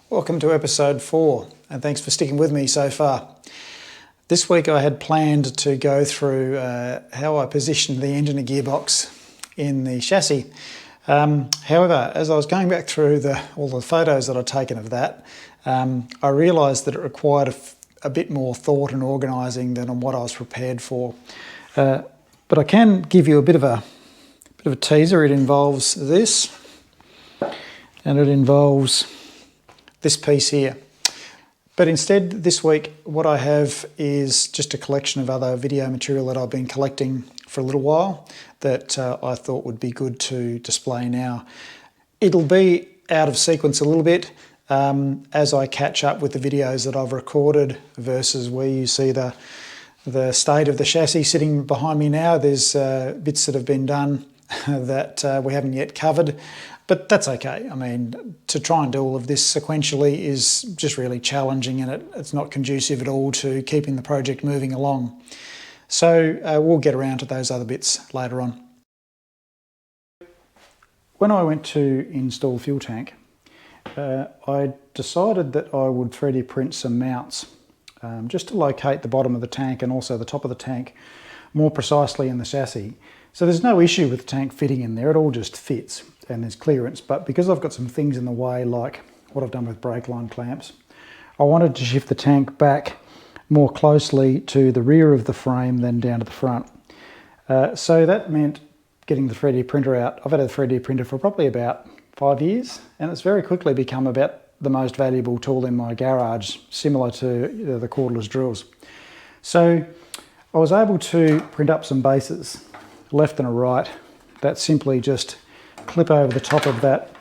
Welcome to episode 4, and thanks for sticking with me so far. This week I had planned to go through how I positioned the engine and gearbox in the chassis. However, as I was going back through all the photos that I'd taken of that, I realised that it required a bit more thought and organising than on what I was prepared for. But I can give you a bit of a teaser. It involves this, and it involves this piece here. But instead, this week, what I have is just a collection of other video material that I've been collecting for a little while that I thought would be good to display now. It'll be out of sequence a little bit as I catch up with the videos that I've recorded versus where you see the state of the chassis sitting behind me now. There's bits that have been done that we haven't yet covered. But that's okay. I mean, to try and do all of this sequentially is just really challenging, and it's not conducive at all to keeping the project moving along. So we'll get around to those other bits later on. When I went to install fuel tank, I decided that I would 3D print some mounts just to locate the bottom of the tank and also the top of the tank more precisely in the chassis. So there's no issue with the tank fitting in there, it all just fits. And there's clearance, but because I've got some things in the way, like what I've done with brake line clamps, I wanted to shift the tank back more closely to the rear of the frame than down to the front. So that meant getting the 3D printer out. I've had a 3D printer for probably about 5 years, and it's very quickly become about the most valuable tool in my garage, similar to the cordless drills. So I was able to print up some bases, left and a right, that simply just clip over the top of that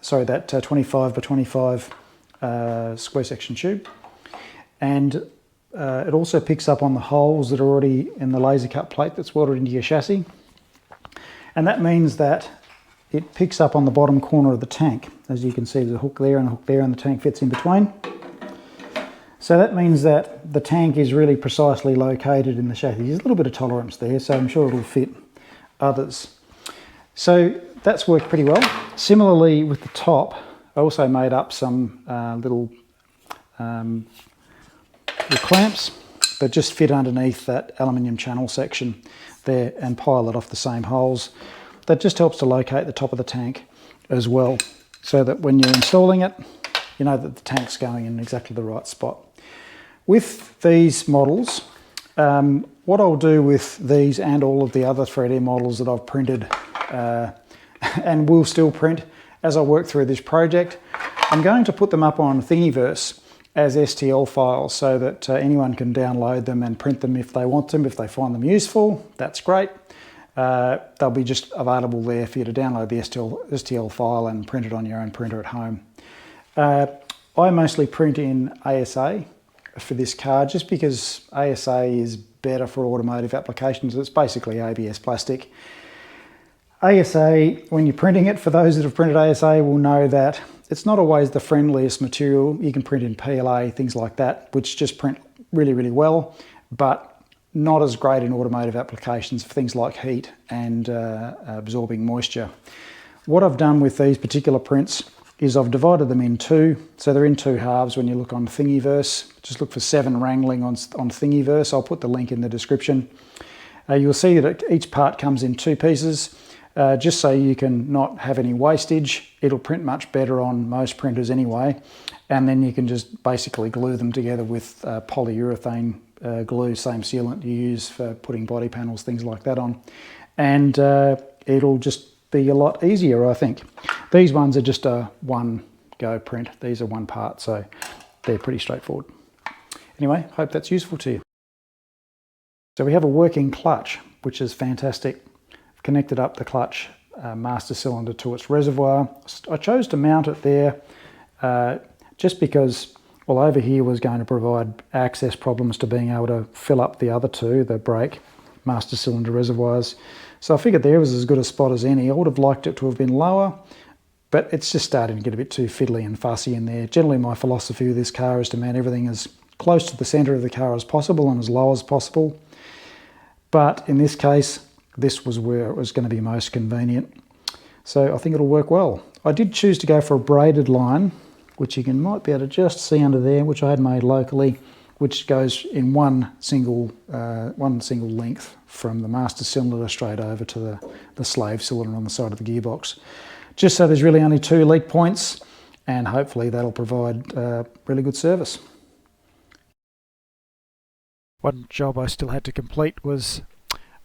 25 by 25 square section tube, and it also picks up on the holes that are already in the laser cut plate that's welded into your chassis, and that means that it picks up on the bottom corner of the tank. As you can see, there's a hook there and a hook there, and the tank fits in between. So that means that the tank is really precisely located in the chassis. There's a little bit of tolerance there, so I'm sure it'll fit others. So that's worked pretty well. Similarly with the top, I also made up some little clamps that just fit underneath that aluminium channel section there and pile it off the same holes. That just helps to locate the top of the tank as well, so that when you're installing it, you know that the tank's going in exactly the right spot. With these models, what I'll do with these and all of the other 3D models that I've printed and will still print as I work through this project, I'm going to put them up on thingiverse as STL files so that anyone can download them and print them if they want them. If they find them useful, that's great. They'll be just available there for you to download the STL file and print it on your own printer at home. I mostly print in ASA for this car just because ASA is better for automotive applications. It's basically ABS plastic. ASA, when you're printing it, for those that have printed ASA will know that it's not always the friendliest material. You can print in PLA, things like that, which just print really, really well, but not as great in automotive applications for things like heat and absorbing moisture. What I've done with these particular prints is I've divided them in two. So they're in two halves when you look on Thingiverse. Just look for sevenwrangling on Thingiverse. I'll put the link in the description. You'll see that each part comes in two pieces. Just so you can not have any wastage. It'll print much better on most printers anyway, and then you can just basically glue them together with polyurethane glue, same sealant you use for putting body panels, things like that on, and it'll just be a lot easier, I think. These ones are just a one go print. These are one part, so they're pretty straightforward. Anyway, hope that's useful to you. So we have a working clutch, which is fantastic. Connected up the clutch master cylinder to its reservoir. I chose to mount it there just because, well, over here was going to provide access problems to being able to fill up the other two, the brake master cylinder reservoirs. So I figured there was as good a spot as any. I would have liked it to have been lower, but it's just starting to get a bit too fiddly and fussy in there. Generally my philosophy with this car is to mount everything as close to the centre of the car as possible and as low as possible. But in this case, this was where it was going to be most convenient. So I think it'll work well. I did choose to go for a braided line which you might be able to just see under there, which I had made locally, which goes in one single length from the master cylinder straight over to the slave cylinder on the side of the gearbox. Just so there's really only 2 leak points, and hopefully that'll provide really good service. One job I still had to complete was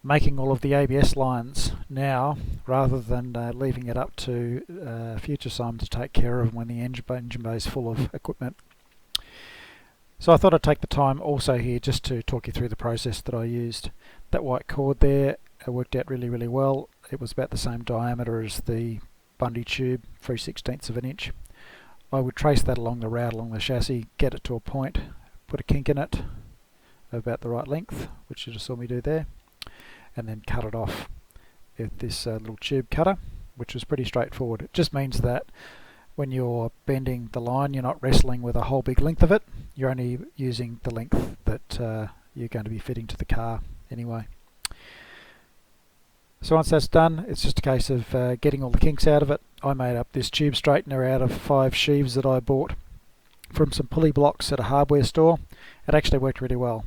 making all of the ABS lines now, rather than leaving it up to future Simon to take care of when the engine bay is full of equipment. So I thought I'd take the time also here just to talk you through the process that I used. That white cord there worked out really, really well. It was about the same diameter as the Bundy tube, 3/16 of an inch. I would trace that along the route, along the chassis, get it to a point, put a kink in it about the right length, which you just saw me do there, and then cut it off with this little tube cutter, which was pretty straightforward. It just means that when you're bending the line, you're not wrestling with a whole big length of it. You're only using the length that you're going to be fitting to the car anyway. So once that's done, it's just a case of getting all the kinks out of it. I made up this tube straightener out of 5 sheaves that I bought from some pulley blocks at a hardware store. It actually worked really well.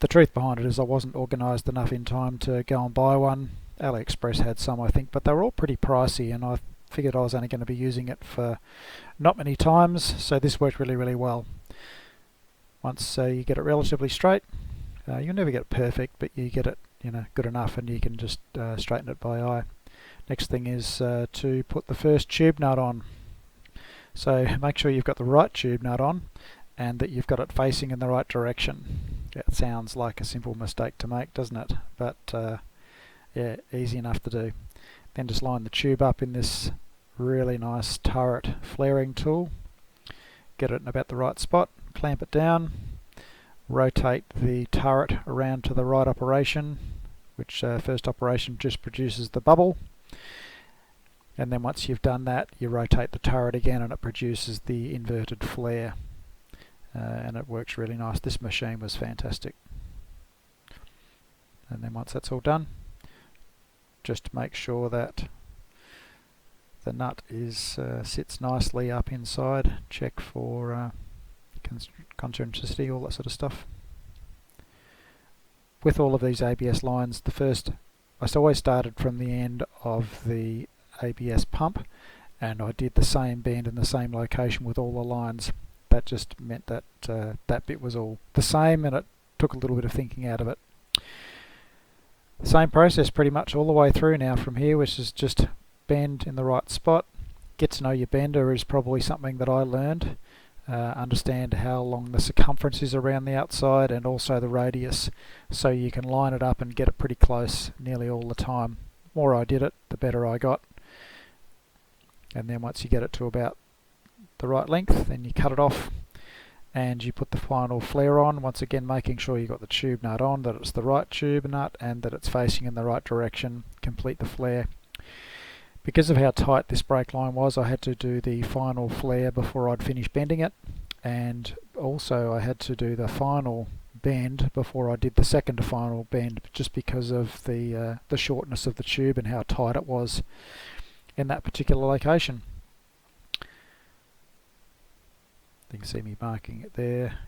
The truth behind it is I wasn't organised enough in time to go and buy one. AliExpress had some, I think, but they were all pretty pricey, and I figured I was only going to be using it for not many times, so this worked really, really well. Once you get it relatively straight, you'll never get it perfect, but you get it, good enough, and you can just straighten it by eye. Next thing is to put the first tube nut on. So make sure you've got the right tube nut on and that you've got it facing in the right direction. It sounds like a simple mistake to make, doesn't it? But yeah, easy enough to do. Then just line the tube up in this really nice turret flaring tool. Get it in about the right spot, clamp it down, rotate the turret around to the right operation, which first operation just produces the bubble. And then once you've done that, you rotate the turret again and it produces the inverted flare. And it works really nice. This machine was fantastic. And then once that's all done, just make sure that the nut sits nicely up inside. Check for concentricity, all that sort of stuff. With all of these ABS lines, I always started from the end of the ABS pump, and I did the same bend in the same location with all the lines. That just meant that that bit was all the same, and it took a little bit of thinking out of it. Same process pretty much all the way through now from here, which is just bend in the right spot. Get to know your bender is probably something that I learned. Understand how long the circumference is around the outside and also the radius, so you can line it up and get it pretty close nearly all the time. The more I did it, the better I got. And then once you get it to about the right length, then you cut it off and you put the final flare on, once again making sure you've got the tube nut on, that it's the right tube nut and that it's facing in the right direction. Complete the flare. Because of how tight this brake line was, I had to do the final flare before I'd finish bending it, and also I had to do the final bend before I did the second to final bend, just because of the shortness of the tube and how tight it was in that particular location. You can see me marking it there,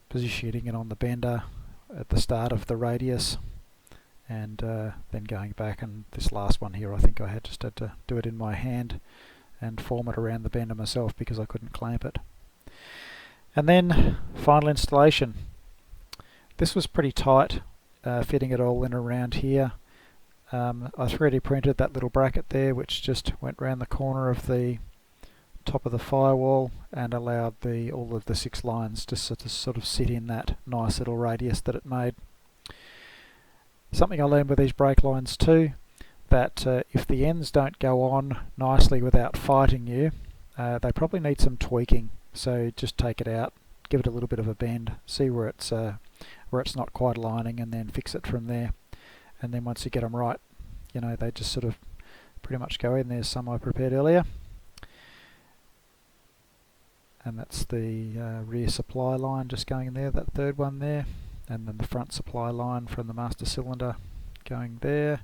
positioning it on the bender at the start of the radius, and then going back, and this last one here I think I just had to do it in my hand and form it around the bender myself because I couldn't clamp it. And then final installation. This was pretty tight, fitting it all in around here. I 3D printed that little bracket there, which just went around the corner of the top of the firewall and allowed all of the 6 lines to sort of sit in that nice little radius that it made. Something I learned with these brake lines too, that if the ends don't go on nicely without fighting you, they probably need some tweaking. So just take it out, give it a little bit of a bend, see where it's not quite aligning, and then fix it from there. And then once you get them right, they just sort of pretty much go in. There's some I prepared earlier. And that's the rear supply line just going in there, that third one there. And then the front supply line from the master cylinder going there.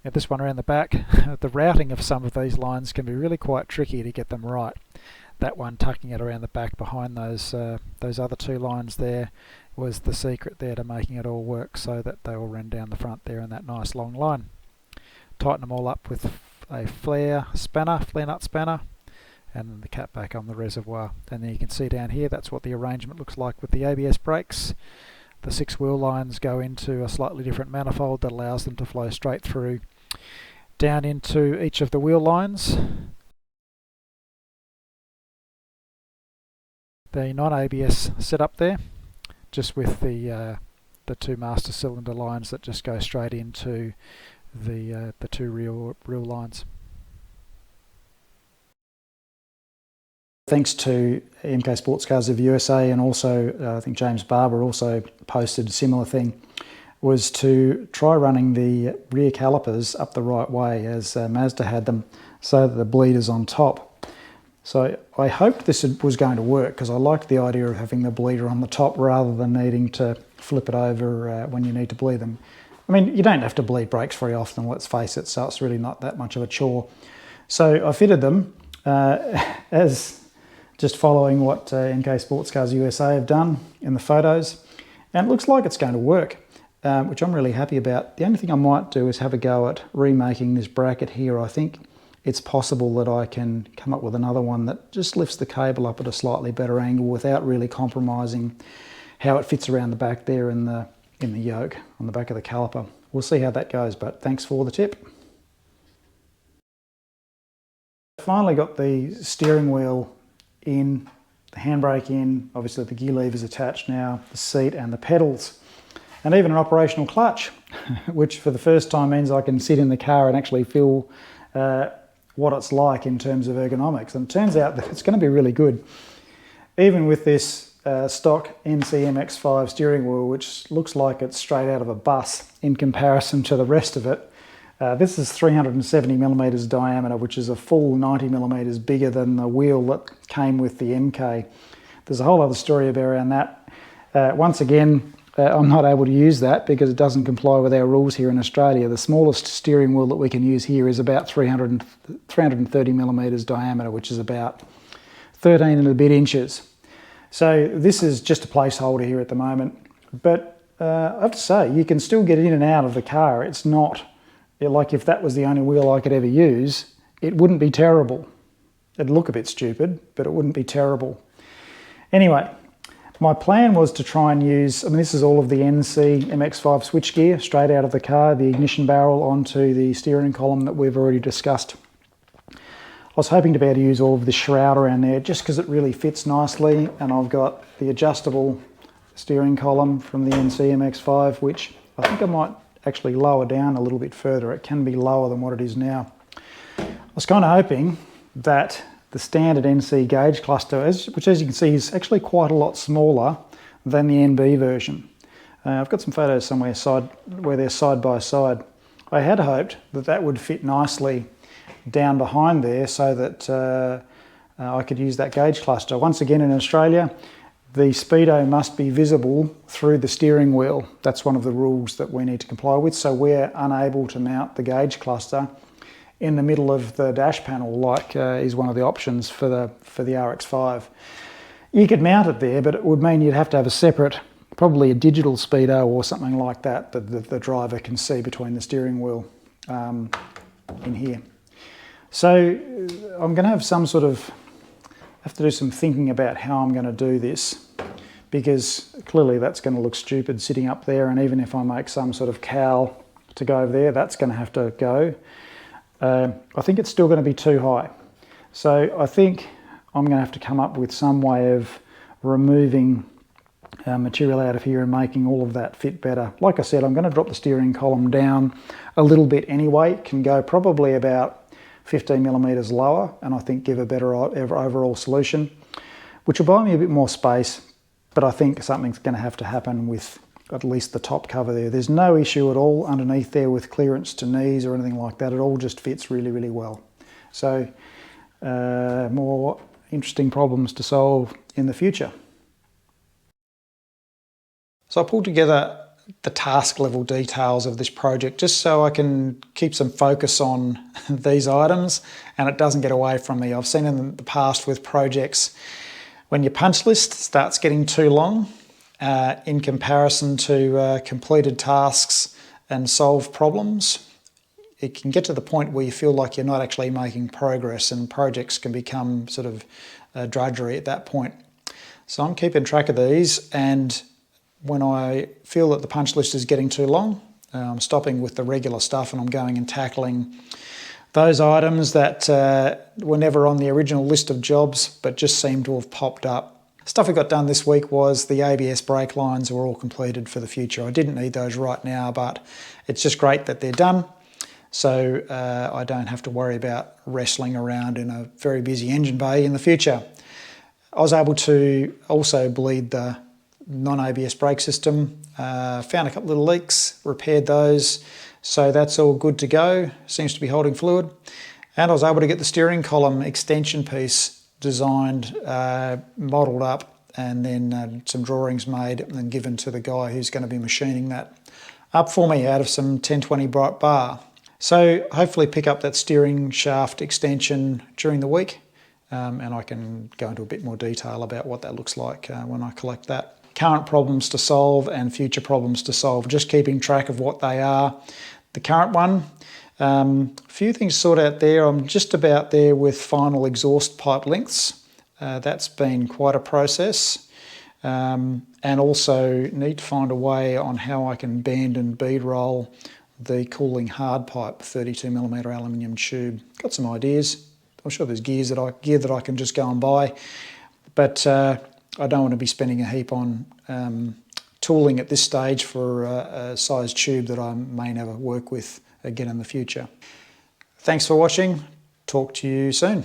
Now this one around the back, the routing of some of these lines can be really quite tricky to get them right. that one, tucking it around the back behind those other two lines there, was the secret there to making it all work, so that they all ran down the front there in that nice long line. Tighten them all up with a flare nut spanner, and then the cap back on the reservoir. And then you can see down here, that's what the arrangement looks like with the ABS brakes. The 6 wheel lines go into a slightly different manifold that allows them to flow straight through down into each of the wheel lines. The non-ABS setup there, just with the 2 master cylinder lines that just go straight into the 2 real lines. Thanks to MK Sports Cars of USA, and also I think James Barber also posted a similar thing, was to try running the rear calipers up the right way as Mazda had them, so that the bleeder's on top. So I hoped this was going to work, because I liked the idea of having the bleeder on the top rather than needing to flip it over when you need to bleed them. I mean, you don't have to bleed brakes very often, let's face it, so it's really not that much of a chore. So I fitted them as just following what MK Sports Cars USA have done in the photos, and it looks like it's going to work, which I'm really happy about. The only thing I might do is have a go at remaking this bracket here. I think it's possible that I can come up with another one that just lifts the cable up at a slightly better angle without really compromising how it fits around the back there in the yoke on the back of the caliper. We'll see how that goes, but thanks for the tip. Finally got the steering wheel in, the handbrake in, obviously the gear levers attached now, the seat and the pedals, and even an operational clutch, which for the first time means I can sit in the car and actually feel what it's like in terms of ergonomics. And it turns out that it's going to be really good. Even with this stock NCMX5 steering wheel, which looks like it's straight out of a bus in comparison to the rest of it. This is 370 millimeters diameter, which is a full 90 millimeters bigger than the wheel that came with the MK. There's a whole other story around that. Once again, I'm not able to use that because it doesn't comply with our rules here in Australia. The smallest steering wheel that we can use here is about 330 millimeters diameter, which is about 13 and a bit inches. So this is just a placeholder here at the moment. But I have to say, you can still get in and out of the car. It's not like if that was the only wheel I could ever use, it wouldn't be terrible. It'd look a bit stupid, but it wouldn't be terrible. Anyway, my plan was to try and use, I mean, this is all of the NC MX5 switchgear straight out of the car, the ignition barrel onto the steering column that we've already discussed. I was hoping to be able to use all of the shroud around there just because it really fits nicely, and I've got the adjustable steering column from the NC MX5, which I think I might actually lower down a little bit further. It can be lower than what it is now. I was kind of hoping that the standard NC gauge cluster, which as you can see is actually quite a lot smaller than the NB version. I've got some photos somewhere where they're side by side. I had hoped that that would fit nicely down behind there so that I could use that gauge cluster. Once again, in Australia, the speedo must be visible through the steering wheel. That's one of the rules that we need to comply with, so we're unable to mount the gauge cluster in the middle of the dash panel like is one of the options for the RX-5. You could mount it there, but it would mean you'd have to have a separate, probably a digital speedo or something like that the driver can see between the steering wheel in here. So I'm going to have some sort of, have to do some thinking about how I'm going to do this, because clearly that's going to look stupid sitting up there, and even if I make some sort of cowl to go over there, that's going to have to go. I think it's still going to be too high. So I think I'm going to have to come up with some way of removing material out of here and making all of that fit better. Like I said, I'm going to drop the steering column down a little bit anyway. It can go probably about 15 millimeters lower, and I think give a better overall solution, which will buy me a bit more space, but I think something's going to have to happen with at least the top cover there. There's no issue at all underneath there with clearance to knees or anything like that. It all just fits really, really well. So more interesting problems to solve in the future. So I pulled together the task level details of this project, just so I can keep some focus on these items and it doesn't get away from me. I've seen in the past with projects, when your punch list starts getting too long in comparison to completed tasks and solved problems, it can get to the point where you feel like you're not actually making progress, and projects can become sort of drudgery at that point. So I'm keeping track of these, and when I feel that the punch list is getting too long, I'm stopping with the regular stuff and I'm going and tackling those items that were never on the original list of jobs but just seem to have popped up. Stuff we got done this week was the ABS brake lines were all completed for the future. I didn't need those right now, but it's just great that they're done. So I don't have to worry about wrestling around in a very busy engine bay in the future. I was able to also bleed the non-ABS brake system, found a couple of little leaks, repaired those, so that's all good to go, seems to be holding fluid. And I was able to get the steering column extension piece designed, modelled up, and then some drawings made and given to the guy who's going to be machining that up for me out of some 1020 bright bar. So hopefully pick up that steering shaft extension during the week, and I can go into a bit more detail about what that looks like when I collect that. Current problems to solve and future problems to solve, just keeping track of what they are. The current one, a few things to sort out there. I'm just about there with final exhaust pipe lengths. That's been quite a process. And also need to find a way on how I can bend and bead roll the cooling hard pipe 32mm aluminium tube. Got some ideas. I'm sure there's gear that I can just go and buy, but I don't want to be spending a heap on tooling at this stage for a size tube that I may never work with again in the future. Thanks for watching. Talk to you soon.